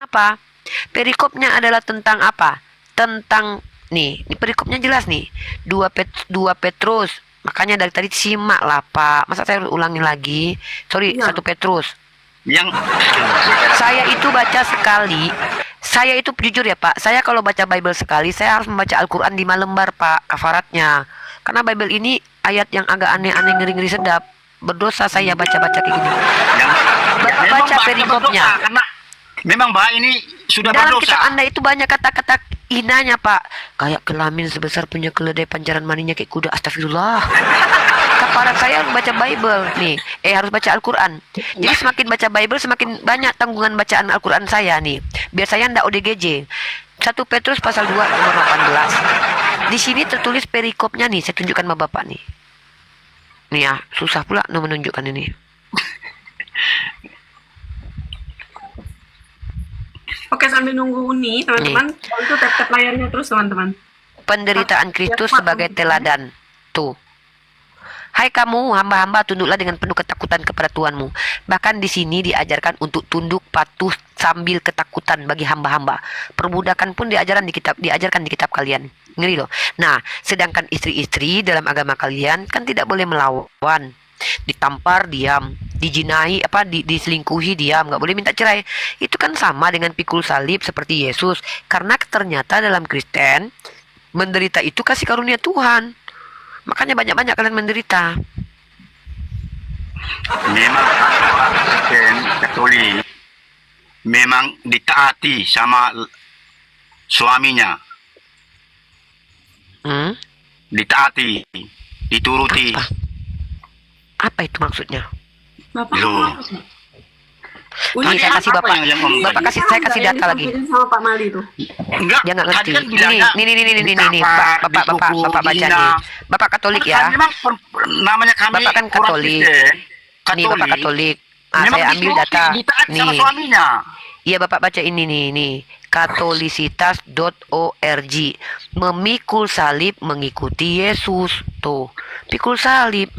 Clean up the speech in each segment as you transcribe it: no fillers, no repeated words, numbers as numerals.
apa? Perikopnya adalah tentang apa? Tentang nih, ini perikopnya jelas nih. 2 Petrus. Makanya dari tadi simak lah, Pak. Masa saya harus ulangi lagi? Sorry, Iya. 1 Petrus. Yang Saya itu baca sekali. Saya itu jujur ya, Pak. Saya kalau baca Bible sekali, saya harus membaca Al-Qur'an 5 lembar, Pak, kafaratnya. Karena Bible ini ayat yang agak aneh-aneh, ngeri-ngeri sedap. Berdosa saya baca-baca kayak gini. yang Bapak memang baca Mbak perikopnya. berdosa, karena memang Mbak ini sudah Dalam berdosa. kitab Anda itu banyak kata-kata hinanya, Pak. Kayak kelamin sebesar punya keledai, pancaran maninya kayak kuda. Astagfirullah. Kafarat saya harus baca Bible nih. Harus baca Al-Quran. Jadi semakin baca Bible, semakin banyak tanggungan bacaan Al-Quran saya nih. Biar saya ndak ODGJ. 1 Petrus pasal 2 nomor 18. Di sini tertulis perikopnya nih. Saya tunjukkan sama Bapak nih. Nih ya, susah pula menunjukkan ini. Oke, sambil nunggu Uni, teman-teman, itu tap-tap layarnya terus, teman-teman. Penderitaan Kristus sebagai teladan. Tuh. Hai kamu, hamba-hamba, tunduklah dengan penuh ketakutan kepada Tuhanmu. Bahkan di sini diajarkan untuk tunduk patuh sambil ketakutan bagi hamba-hamba. Perbudakan pun diajarkan di kitab kalian. Ngeri loh. Nah, sedangkan istri-istri dalam agama kalian kan tidak boleh melawan. Ditampar diam, dijinahi diselingkuhi diam, nggak boleh minta cerai. Itu kan sama dengan pikul salib seperti Yesus. Karena ternyata dalam Kristen menderita itu kasih karunia Tuhan. Makanya banyak-banyak kalian menderita. Memang orang Kristen Katolik memang ditaati sama suaminya, ditaati, dituruti. Apa itu maksudnya? Bapak Loh. apa? Ini saya kasih apa Bapak. yang Saya kasih data lagi. Sama Pak Mali tuh. Enggak, Dia nggak ngerti. tadi kan bilangnya Nih, Bapak baca nih. Bapak Katolik ya. Memang namanya kami Bapak kan orang Katolik. Kristen, Nih Bapak Katolik. memang Saya ambil dituruti, data. ditaati sama Nih. suaminya. Iya Bapak baca ini nih. Katolisitas.org. Memikul salib mengikuti Yesus. Tuh, pikul salib.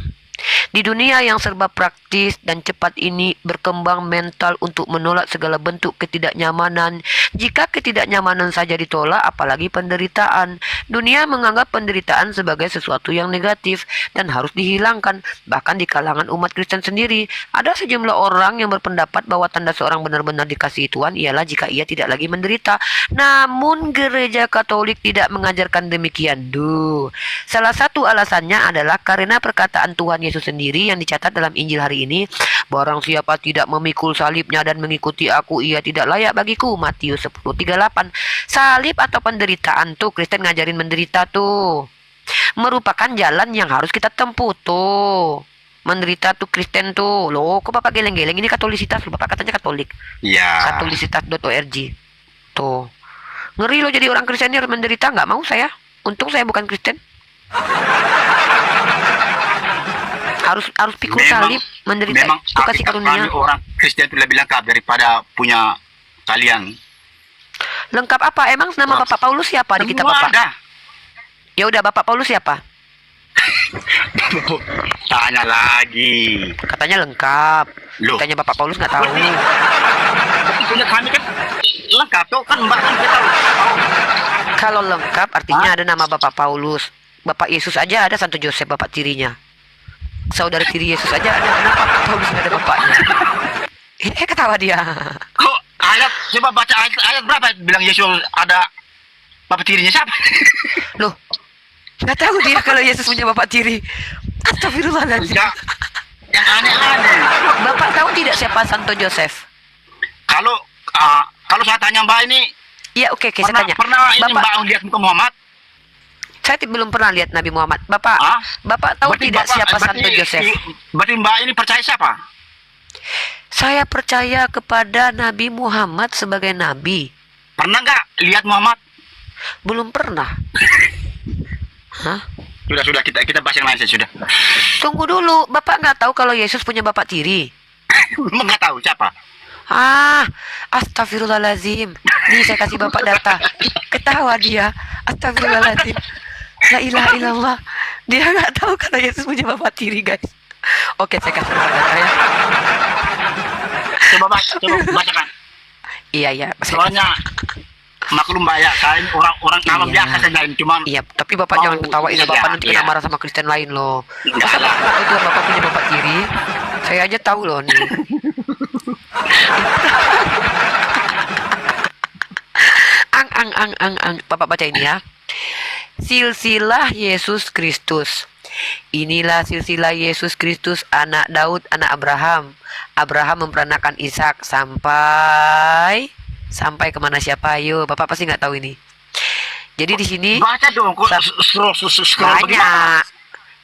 Di dunia yang serba praktis dan cepat ini, berkembang mental untuk menolak segala bentuk ketidaknyamanan. Jika ketidaknyamanan saja ditolak, apalagi penderitaan. Dunia menganggap penderitaan sebagai sesuatu yang negatif dan harus dihilangkan. Bahkan di kalangan umat Kristen sendiri, ada sejumlah orang yang berpendapat bahwa tanda seorang benar-benar dikasihi Tuhan ialah jika ia tidak lagi menderita. Namun gereja Katolik tidak mengajarkan demikian. Salah satu alasannya adalah karena perkataan Tuhan Yesus sendiri yang dicatat dalam Injil hari ini, barang siapa tidak memikul salibnya dan mengikuti aku, ia tidak layak bagiku. Matius 10:38. Salib atau penderitaan tuh Kristen ngajarin menderita tuh, merupakan jalan yang harus kita tempuh tuh. Menderita tuh Kristen tuh. Loh, kok Bapak geleng-geleng? Ini Katolisitas loh, Bapak katanya Katolik. Ya. Katolisitas.org. Tuh. Ngeri loh jadi orang Kristen ini harus menderita, nggak mau saya. Untung saya bukan Kristen. harus pikul salib, menderita itu kasih karunia. Kami orang Kristen itu lebih lengkap daripada punya kalian. Lengkap apa? Emang nama Bapak Paulus siapa di kitab Bapak? Ada. Ya udah, Bapak Paulus siapa? Tanya lagi. Katanya lengkap. Loh. Katanya Bapak Paulus nggak tahu. Tapi punya kami kan lengkap tuh kan Mbak kan kita tahu. Kalau lengkap artinya ada nama Bapak Paulus. Bapak Yesus aja ada Santo Joseph bapak tirinya. Saudara tiri Yesus aja ada. Kenapa Bapak Paulus nggak ada bapaknya? Ketawa dia. Kok ayat, coba baca ayat berapa bilang Yesus ada bapak tirinya siapa? Loh, nggak tahu dia kalau Yesus punya bapak tiri. Astagfirullahaladzim. Enggak. Yang aneh-aneh. Bapak tahu tidak siapa Santo Joseph? Kalau saya tanya Mbak ini, iya oke, saya tanya. Pernah ini Bapak, Mbak lihat muka Muhammad? Saya belum pernah lihat Nabi Muhammad. Bapak tahu Berarti tidak siapa Santo Joseph? Berarti Mbak ini percaya siapa? Saya percaya kepada Nabi Muhammad sebagai Nabi. Pernah nggak lihat Muhammad? Belum pernah. Hah? Sudah kita bahas yang lain saja sudah. Tunggu dulu, Bapak nggak tahu kalau Yesus punya bapak tiri? Nggak tahu siapa. Astagfirullahaladzim. Nih saya kasih Bapak data. Ketawa dia. Astagfirullahaladzim. La ilaha illallah. Dia nggak tahu kalau Yesus punya bapak tiri, guys. Oke, saya kasih Bapak data ya. Coba bacakan. Iya, iya. Soalnya maklum Mbak ya, saya ini orang awam Iya. biasa saja, cuman Iya, tapi Bapak jangan ketawain ya, Bapak nanti kena iya. marah sama Kristen lain loh. Enggak Masa lah. Bapak nggak tahu Tuhan Bapak punya Bapak tiri? Saya aja tahu loh nih. Ang. Bapak baca ini ya. Silsilah Yesus Kristus. Inilah silsilah Yesus Kristus, anak Daud, anak Abraham. Abraham memperanakan Ishak sampai kemana siapa? Ayo, Bapak pasti nggak tahu ini. Jadi di sini Baca dong, kok scroll bagaimana? banyak.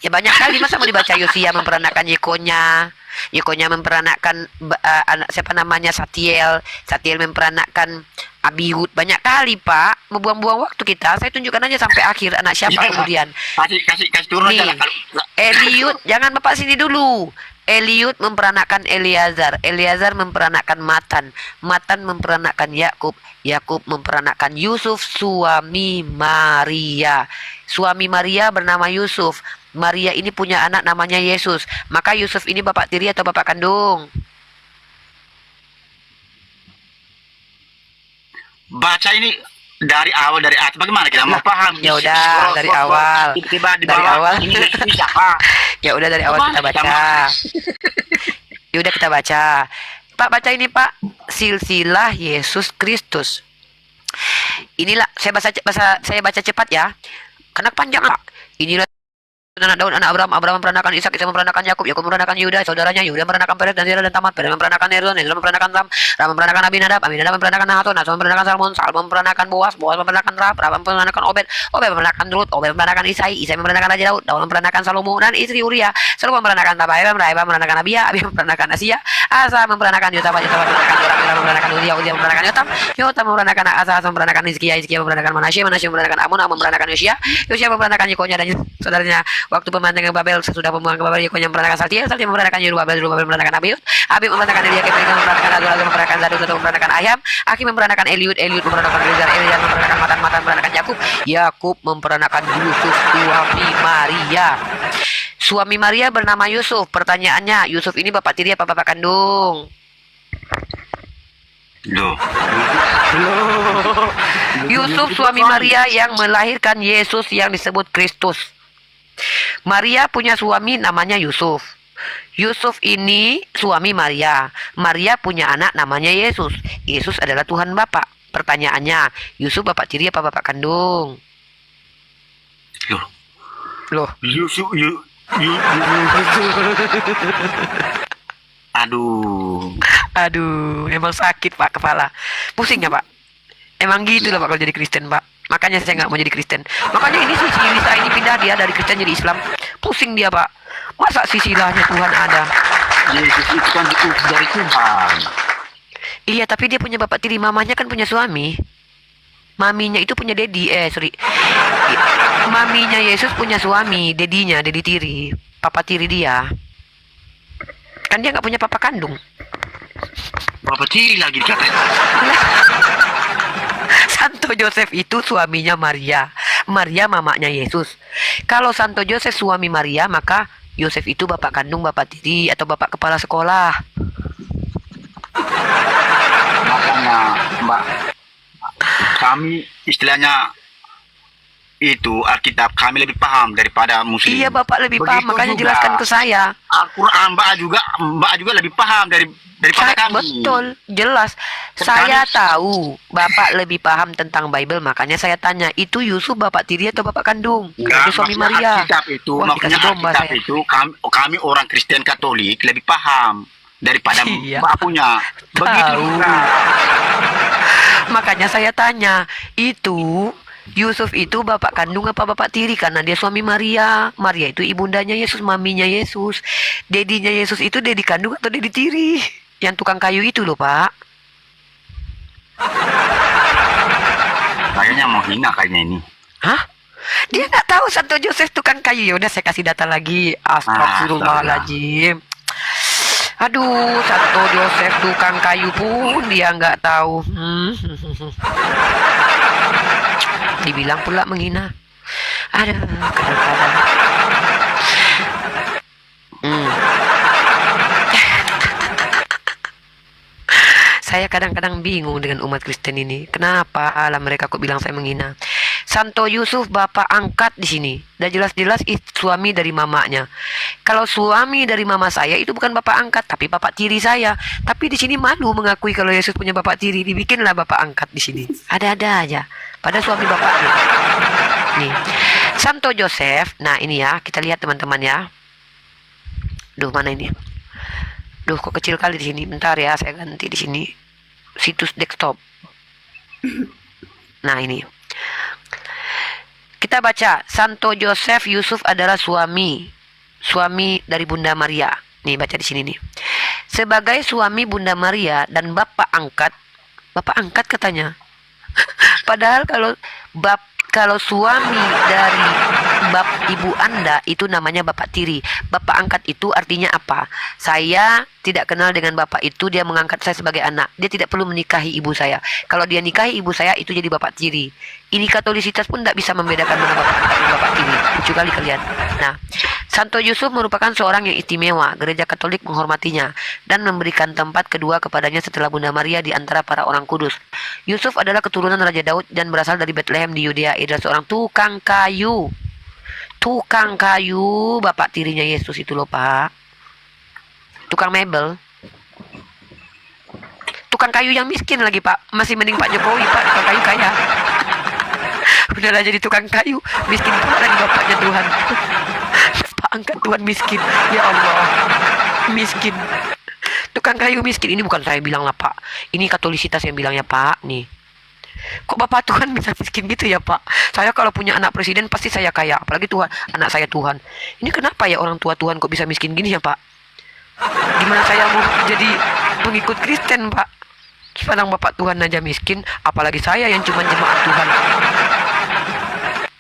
Ya banyak kali, masa mau dibaca. Yosia memperanakan Yekonya. Yekonya memperanakan anak siapa namanya, Satiel. Satiel memperanakan Abihud. Banyak kali Pak, membuang-buang waktu kita. Saya tunjukkan aja sampai akhir anak siapa Iya, kemudian. Kasih turun aja Nih, lah kalau Eliud, jangan Bapak sini dulu. Eliud memperanakan Eleazar. Eleazar memperanakan Matan. Matan memperanakan Yakub. Yakub memperanakan Yusuf, suami Maria. Suami Maria bernama Yusuf. Maria ini punya anak namanya Yesus. Maka Yusuf ini bapak tiri atau bapak kandung? baca ini dari awal dari atas bagaimana kita mau paham. Ya udah, dari awal. Tiba-tiba di Dari bawah awal. ini siapa? Ya udah, dari awal kita baca. Ya udah, kita baca. Pak, baca ini Pak. Silsilah Yesus Kristus. Inilah saya baca cepat ya. Karena panjang Pak. Inilah anak Daud, anak Abraham. Abraham memperanakan Ishak, Ishak memperanakan Yakub, Yakub memperanakan Yuda, saudaranya. Yuda memperanakan Peres dan Zerah dan Tamat. Peres memperanakan Hezron, Hezron memperanakan Ram, Ram memperanakan Abinadab, Abinadab memperanakan Nahaton, Nahaton memperanakan Salmon, Salmon memperanakan Boas, Boas memperanakan Rab, Rab memperanakan Obed, Obed memperanakan Rut, Obed memperanakan Isai, Isai memperanakan Raja Daud, Daud memperanakan Salomo dan istri Uria, Salomo memperanakan Tabaibam, Raibam memperanakan Abia, Abia memperanakan Asia, Asa memperanakan Yotam, Yotam memperanakan Yoram, Yoram memperanakan Uria, Uria memperanakan Yotam, Yotam memperanakan Asa, Asa memperanakan Hizkia, Hizkia memperanakan Manasye, Manasye memperanakan Amun, Amun memperanakan Yosia, Yosia memperanakan Yekonya dan saudaranya. Waktu pemantauan Babel, sesudah pembuangan ke Babel, Yekonya memperanakan Saltiel, Saltiel memperanakan Yerubabel, Yerubabel memperanakan Abiud, Abib memperanakan Eliakim, Eliakim memperanakan Azor, Azor memperanakan Zadok, Zadok memperanakan Ayam, Akim memperanakan Eliud, Eliud memperanakan Elizar, Elizar memperanakan Matan, Matan memperanakan Yakub, Yakub memperanakan Yusuf, suami Maria. Suami Maria bernama Yusuf. Pertanyaannya, Yusuf ini bapak tiri apa bapak kandung? Loh. Yusuf suami Maria yang melahirkan Yesus yang disebut Kristus. Maria punya suami namanya Yusuf. Yusuf ini suami Maria. Maria punya anak namanya Yesus. Yesus adalah Tuhan Bapa. Pertanyaannya, Yusuf bapak tiri apa bapak kandung? Loh. Yusuf. Aduh, emang sakit Pak kepala. Pusing ya Pak? Emang gitu lah Pak kalau jadi Kristen Pak. Makanya saya nggak mau jadi Kristen. Makanya ini si Lisa ini pindah dia dari Kristen jadi Islam. Pusing dia Pak. Masa sisilahnya Tuhan ada? Yesus itu kan diutus dari Tuhan. Iya, tapi dia punya bapak tiri. Mamanya kan punya suami. Maminya itu punya dedi. Maminya Yesus punya suami. Dedinya, dedi tiri. Papa tiri dia. Kan dia nggak punya papa kandung. Bapak tiri lagi dikata. Santo Joseph itu suaminya Maria. Maria mamanya Yesus. Kalau Santo Joseph suami Maria, maka Yosef itu bapak kandung, bapak tiri, atau bapak kepala sekolah. Makanya Mbak, kami istilahnya itu Alkitab kami lebih paham daripada Muslim. Iya, bapak lebih Begitu paham, makanya juga jelaskan ke saya. Al-Quran Mbak juga lebih paham daripada kami. Betul, jelas. Saya tahu Bapak lebih paham tentang Bible, makanya saya tanya, itu Yusuf Bapak tiri atau Bapak kandung? Enggak, Dia suami maksudnya Maria. Alkitab itu, Wah, makanya dikasih domba Alkitab saya. itu kami orang Kristen Katolik lebih paham daripada Iya. Mbak punya. Begitu Tahu. juga. Makanya saya tanya, itu Yusuf itu bapak kandung apa bapak tiri? Karena dia suami Maria. Maria itu ibundanya Yesus, maminya Yesus. Dedinya Yesus itu dedi kandung atau dedi tiri? Yang tukang kayu itu loh Pak. Kayaknya mau hina kayaknya ini. Hah? Dia nggak tahu Santo Joseph tukang kayu. Ya udah, saya kasih data lagi. Astagfirullahaladzim. Aduh, Santo Joseph tukang kayu pun dia nggak tahu. Dibilang pula menghina. Ada kadang-kadang. Saya kadang-kadang bingung dengan umat Kristen ini. Kenapa lah mereka kok bilang saya menghina? Santo Yusuf bapak angkat di sini. Dan jelas-jelas suami dari mamanya. Kalau suami dari mama saya itu bukan bapak angkat, tapi bapak tiri saya. Tapi di sini malu mengakui kalau Yesus punya bapak tiri. Dibikinlah bapak angkat di sini. Ada-ada aja. Pada suami bapaknya. Nih, Santo Joseph. Nah ini ya, kita lihat teman-teman ya. Duh, mana ini? Duh, kok kecil kali di sini. Bentar ya, saya ganti di sini. Situs desktop. Nah, ini. Kita baca, Santo Joseph Yusuf adalah suami dari Bunda Maria. Nih, baca di sini nih. Sebagai suami Bunda Maria dan bapak angkat katanya. Padahal kalau suami dari ibu Anda itu namanya bapak tiri. Bapak angkat itu artinya apa? Saya tidak kenal dengan bapak itu, dia mengangkat saya sebagai anak. Dia tidak perlu menikahi ibu saya. Kalau dia nikahi ibu saya itu jadi bapak tiri. Ini Katolisitas pun tidak bisa membedakan mana bapak angkat dan bapak tiri. Lucu kali kalian. Nah, Santo Yusuf merupakan seorang yang istimewa. Gereja Katolik menghormatinya dan memberikan tempat kedua kepadanya setelah Bunda Maria di antara para orang kudus. Yusuf adalah keturunan Raja Daud dan berasal dari Bethlehem di Yudea. Ia adalah seorang tukang kayu. Tukang kayu, bapak tirinya Yesus itu loh, Pak. Tukang mebel. Tukang kayu yang miskin lagi, Pak. Masih mending Pak Jokowi, Pak. Tukang kayu kaya. Udahlah jadi tukang kayu, miskin pula lagi bapaknya Tuhan. Pak angkat Tuhan miskin. Ya Allah. Miskin. Tukang kayu miskin. Ini bukan saya bilang lah, Pak. Ini Katolisitas yang bilangnya, Pak. Nih. Kok Bapak Tuhan bisa miskin gitu ya, Pak? Saya kalau punya anak presiden pasti saya kaya. Apalagi Tuhan, anak saya Tuhan. Ini kenapa ya orang tua Tuhan kok bisa miskin gini ya, Pak? Gimana saya mau jadi pengikut Kristen, Pak? Sekarang Bapak Tuhan aja miskin, apalagi saya yang cuma jemaat Tuhan.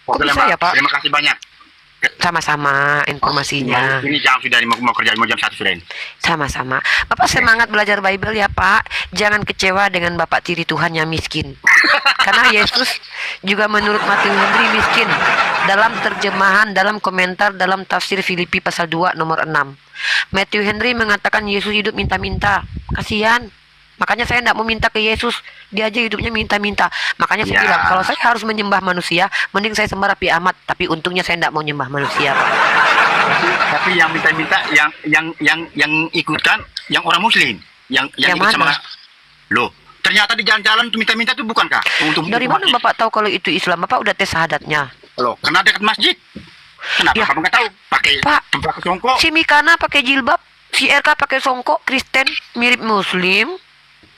Kok bisa ya, Pak? Terima kasih banyak. Sama-sama informasinya. Ini jam sudah mau kerja, mau jam 1 sudah ini. Sama-sama. Bapak semangat belajar Bible ya, Pak. Jangan kecewa dengan Bapak tiri Tuhan yang miskin. Karena Yesus juga menurut Matthew Henry miskin. Dalam terjemahan, dalam komentar, dalam tafsir Filipi pasal 2 nomor 6. Matthew Henry mengatakan Yesus hidup minta-minta. Kasihan. Makanya saya tidak mau minta ke Yesus. Dia aja hidupnya minta-minta. Makanya saya bilang, kalau saya harus menyembah manusia, mending saya sembah Raffi Ahmad. Tapi untungnya saya tidak mau nyembah manusia, Pak. Tapi yang minta-minta, yang ikutkan, yang orang Muslim, yang ikut mana? sama. Loh, ternyata di jalan-jalan tuh minta-minta tuh bukankah? Dari mana Bapak tahu kalau itu Islam? Bapak udah tes syahadatnya. Loh, karena dekat masjid. Kenapa Ya. kamu nggak tahu? Pakai Pak, tempat songkok. si Mikana pakai jilbab, si RK pakai songkok, Kristen mirip Muslim.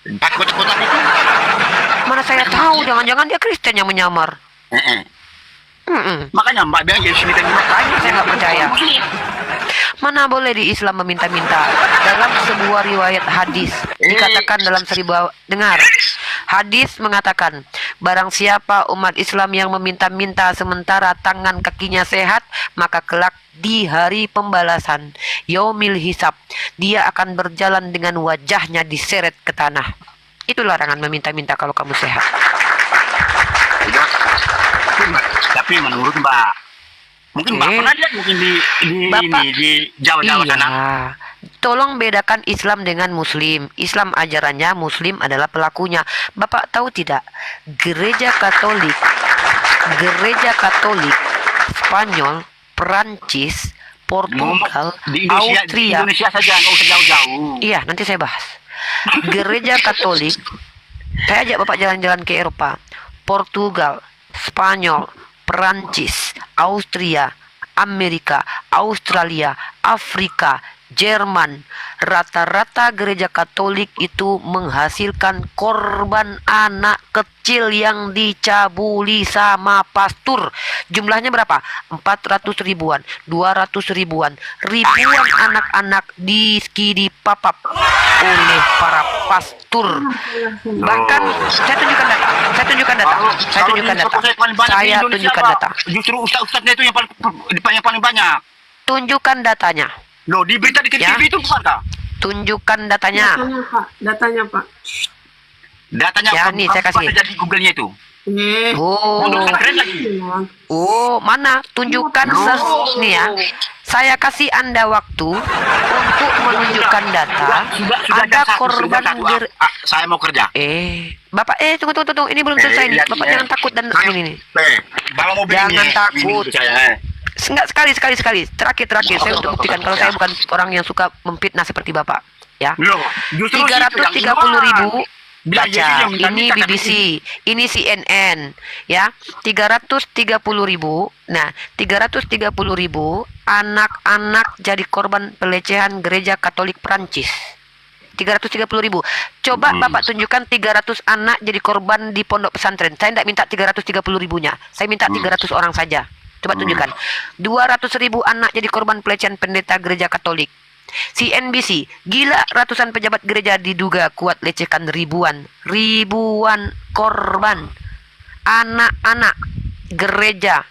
Pakai kotak-kotak itu. Mana saya tahu, jangan-jangan dia Kristen yang menyamar. Makanya Mbak bilang Yesus minta-minta. Saya nggak percaya. Mana boleh di Islam meminta-minta? Dalam sebuah riwayat hadis dikatakan dalam dengar. Hadis mengatakan, barang siapa umat Islam yang meminta-minta sementara tangan kakinya sehat, maka kelak di hari pembalasan, yaumil hisab, dia akan berjalan dengan wajahnya diseret ke tanah. Itu larangan meminta-minta kalau kamu sehat. Tapi menurut Mbak, mungkin Mbak pernah lihat mungkin di Jawa-Jawa Iya. sana. Tolong bedakan Islam dengan Muslim. Islam ajarannya, Muslim adalah pelakunya. Bapak tahu tidak? Gereja Katolik Spanyol, Perancis, Portugal, Di Austria. Indonesia saja, nggak usah jauh-jauh. Iya, nanti saya bahas. Gereja Katolik, saya ajak Bapak jalan-jalan ke Eropa. Portugal, Spanyol, Perancis, Austria, Amerika, Australia, Afrika, Jerman, rata-rata gereja Katolik itu menghasilkan korban anak kecil yang dicabuli sama pastor. Jumlahnya berapa? 400 ribuan, 200 ribuan, ribuan anak-anak dipapap oleh para pastor. Bahkan saya tunjukkan data. Saya tunjukkan data. Justru ustaz-ustaznya itu yang paling banyak. Tunjukkan datanya. Loh, di berita di Ya. TV itu bukankah? Tunjukkan datanya. Datanya, Pak. Datanya Ya, nih, saya kasih. Jadi Google-nya itu. Oh, Keren lagi. mana? Tunjukkan nih ya. Saya kasih Anda waktu untuk menunjukkan data sudah ada jam 1, korban sudah jam 1. Saya mau kerja. Bapak tunggu, ini belum selesai nih. lihat Bapak ini, jangan takut dan Saya- ini. bawa mobil Jangan ini, takut. ini saya. Enggak, sekali. Terakhir. Saya untuk buktikan kalau saya bukan orang yang suka memfitnah seperti Bapak. Ya. Loh, justru situ yang 330.000 Bilang baca. Yesus yang minta Ini minta, BBC, ini CNN, ya. 330.000. Nah, 330.000 anak-anak jadi korban pelecehan gereja Katolik Prancis. 330.000. Coba Bapak tunjukkan 300 anak jadi korban di pondok pesantren. Saya tidak minta 330.000-nya. Saya minta 300 orang saja. Coba tunjukkan. 200.000 anak jadi korban pelecehan pendeta gereja Katolik. CNBC, gila ratusan pejabat gereja diduga kuat lecehkan ribuan korban anak-anak gereja.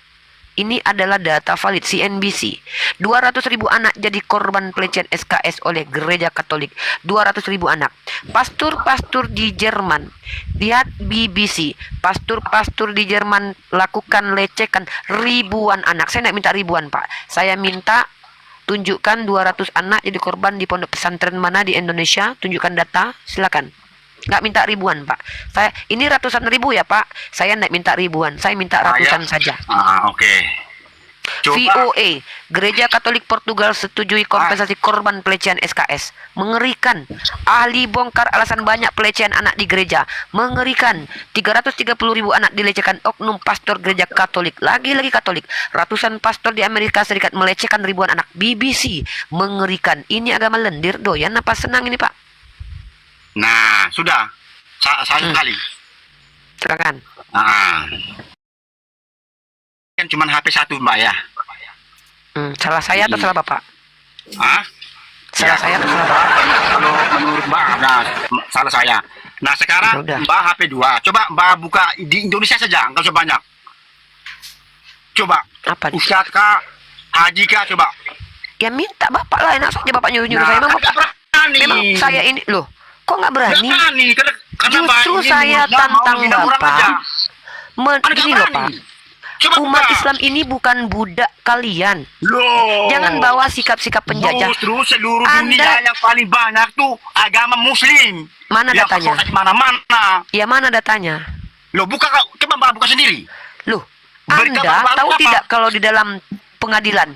Ini adalah data valid CNBC. 200.000 anak jadi korban pelecehan SKS oleh gereja Katolik. 200.000 anak. Pastor-pastor di Jerman. Lihat BBC. Pastor-pastor di Jerman lakukan lecehkan ribuan anak. Saya tidak minta ribuan, Pak. Saya minta tunjukkan 200 anak jadi korban di pondok pesantren mana di Indonesia. Tunjukkan data, silakan. Nggak minta ribuan, Pak. Ini ratusan ribu ya, Pak. Saya nggak minta ribuan. Saya minta ratusan saja. Oke. VOA, Gereja Katolik Portugal setujui kompensasi korban pelecehan SKS. Mengerikan. Ahli bongkar alasan banyak pelecehan anak di gereja. Mengerikan. 330.000 anak dilecehkan oknum pastor gereja Katolik. Lagi-lagi Katolik. Ratusan pastor di Amerika Serikat melecehkan ribuan anak. BBC. Mengerikan. Ini agama lendir doyan apa senang ini, Pak? Nah, sudah. Satu kali. Silakan. Kan cuma HP satu, Mbak ya. Salah saya atau salah Bapak? Salah saya atau salah Bapak? Kalau menurut Mbak ada salah saya. Nah, sekarang Udah. Mbak HP 2. Coba Mbak buka di Indonesia saja, enggak usah banyak. Coba. Apa nih? Ustadz kah? Haji kah? Coba. Ya minta Bapak lah, enak saja Bapak nyuruh-nyuruh saya. Memang Bapak, berani. memang saya ini loh. Kok nggak berani? Berani, karena Mbak Justru ini saya mau tantang menghina orang Bapak. aja. Gini loh Pak. Coba Umat buka. Islam ini bukan budak kalian. Loh. Jangan bawa sikap-sikap penjajah. Justru seluruh Anda- dunia yang paling banyak tuh agama Muslim. Mana Yang datanya? di mana-mana. Ya mana datanya? Loh, buka, coba Mbak buka sendiri. Loh, Berita Anda baru tahu apa? tidak kalau di dalam pengadilan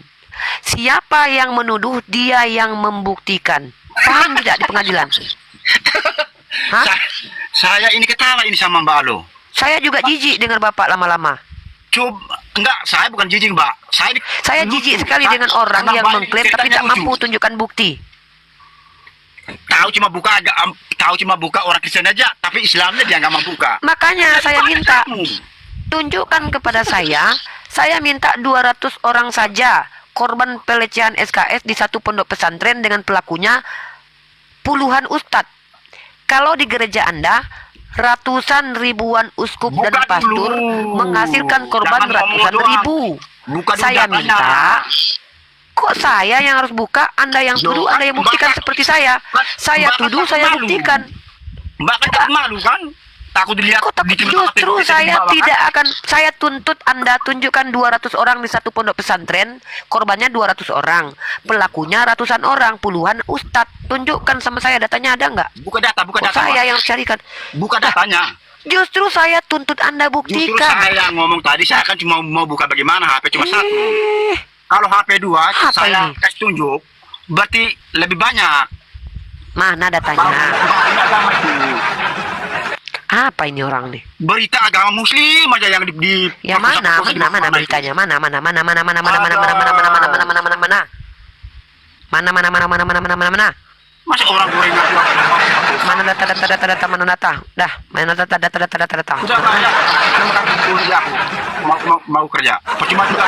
siapa yang menuduh dia yang membuktikan? Paham tidak di pengadilan? Hah? Saya ini ketawa ini sama Mbak Alo. Saya juga jijik dengar Bapak lama-lama. Coba, enggak, saya bukan jijik Mbak. Saya jijik sekali dengan orang karena yang Mbak mengklaim tapi ceritanya tidak lucu. mampu tunjukkan bukti. Tahu cuma buka orang Kristen aja, tapi Islamnya dia nggak mau buka. Makanya saya minta Kamu. tunjukkan kepada saya minta 200 orang saja korban pelecehan SKS di satu pondok pesantren dengan pelakunya puluhan ustadz. Kalau di gereja Anda ratusan ribuan uskup dan Buka pastor dulu. menghasilkan korban Jangan ngomong ratusan doang. ribu. Buka dulu Saya datanya. minta, kok saya yang harus buka, Anda yang tuduh, Anda yang buktikan seperti saya. Saya tuduh, saya buktikan. Mbak kan takut malu kan? Takut dilihat. Kok takut? diterima Justru apa yang saya dibawa, kan? tidak akan, saya tuntut Anda tunjukkan 200 orang di satu pondok pesantren, korbannya 200 orang, pelakunya ratusan orang, puluhan ustadz. Tunjukkan sama saya datanya ada nggak? Buka data, Kok saya yang harus carikan? Buka datanya. Justru saya tuntut Anda Justru buktikan. saya ngomong tadi, saya kan cuma mau buka bagaimana HP cuma satu. Eh, Kalau HP 2, Apa saya ini? kasih tunjuk, berarti lebih banyak. mana datanya? Ini agama itu. Apa ini orang nih? Berita agama Muslim aja yang di Ya mana beritanya? Mana? Masa orang gorengan Mana data mana data? Dah, mana data. Udah banyak. Terima kasih kuliah aku. Mau kerja. Percuma juga.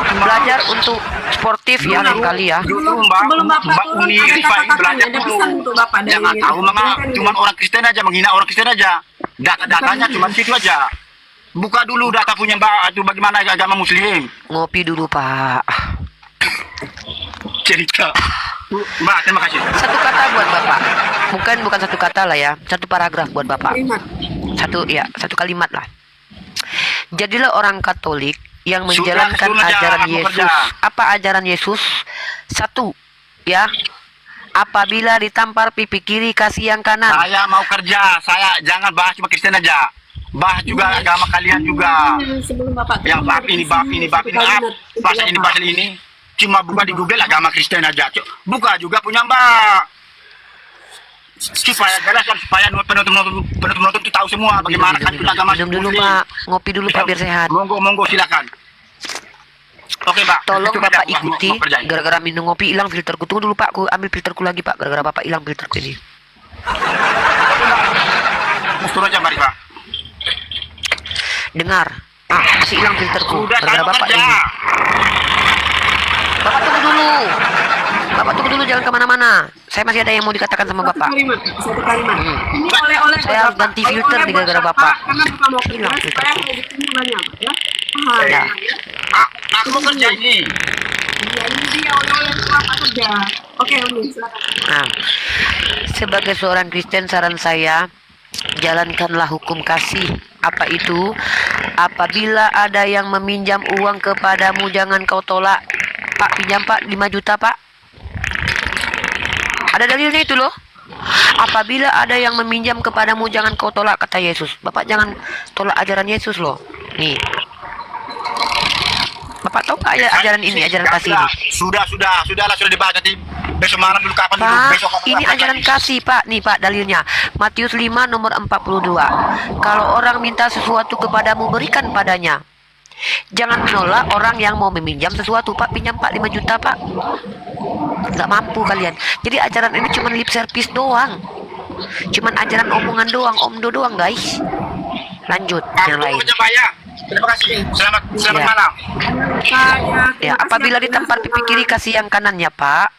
Belajar untuk sportif ya lain kali ya. Justru Sebelum Bapak Mbak turun, Uni ada Rifai kata-katanya, belajar ada dulu. pesan untuk Bapak dari Jangan tahu Rifai. cuma orang Kristen aja, menghina orang Kristen aja. Data-datanya cuma situ aja. Buka dulu data punya Mbak, itu bagaimana agama Muslim. Ngopi dulu, Pak. Cerita. Mbak, terima kasih. Satu kata buat Bapak. Bukan satu kata lah ya. Satu paragraf buat Bapak. Kalimat. Satu kalimat lah. Jadilah orang Katolik yang Sudah, menjalankan sudah, ajaran mau Yesus. kerja. Apa ajaran Yesus? Satu, ya. Apabila ditampar pipi kiri, kasih yang kanan. Saya mau kerja, saya jangan bahas cuma Kristen aja. Bahas juga agama kalian juga. Sebelum Bapak Yang bab ini, pasal ini. Cuma buka di Google agama Kristen aja. Buka juga punya Mbak. Supaya jelas kan, supaya penonton itu tahu semua bagaimana kan agama Minum dulu Muslim. Pak, ngopi dulu Pak biar sehat. Monggo silakan. Oke Pak. Tolong Itu Bapak aja, ikuti. mau kerjain. Gara-gara minum ngopi hilang filterku. Tunggu dulu Pak, aku ambil filterku lagi Pak. Gara-gara Bapak hilang filterku ini. Mustur aja mari Pak. Dengar. Masih hilang filterku. Sudah Gara-gara saya Bapak kerja. ini. Bapak tunggu dulu. Bapak tunggu dulu, jangan kemana-mana. Saya masih ada yang mau dikatakan sama Satu Bapak. kalimat. Ini oleh-oleh Saya harus ganti filter nih gara-gara Bapak. Karena Bapak mau kerja Hilang supaya filterku. kreditnya banyak, ya. Paham? Ya. Aku mau kerja ini. Iya, ini dia oleh-oleh untuk Bapak kerja. Oke, Uni, silakan. Nah, sebagai seorang Kristen, saran saya, jalankanlah hukum kasih. Apa itu? Apabila ada yang meminjam uang kepadamu, jangan kau tolak. Pak, pinjam Pak 5 juta Pak. Ada dalilnya itu loh. Apabila ada yang meminjam kepadamu, jangan kau tolak, kata Yesus. Bapak jangan tolak ajaran Yesus loh. Nih. Bapak tahu nggak ya ajaran ini, ajaran kasih ini? Sudahlah, sudah dibahas nanti. Besok malam dulu kapan dulu? Pak, Besok kapan? ini ajaran kasih Pak. Nih Pak dalilnya. Matius 5 nomor 42. Kalau orang minta sesuatu kepadamu, berikan padanya. Jangan menolak orang yang mau meminjam sesuatu. Pak, pinjam Pak 5 juta Pak. Nggak mampu kalian. Jadi ajaran ini cuma lip service doang. Cuman ajaran omongan doang, omdo doang guys. Lanjut yang lain. Terima kasih. Selamat Ya. malam. Ya, apabila ditampar pipi kiri, kasih yang kanan ya Pak.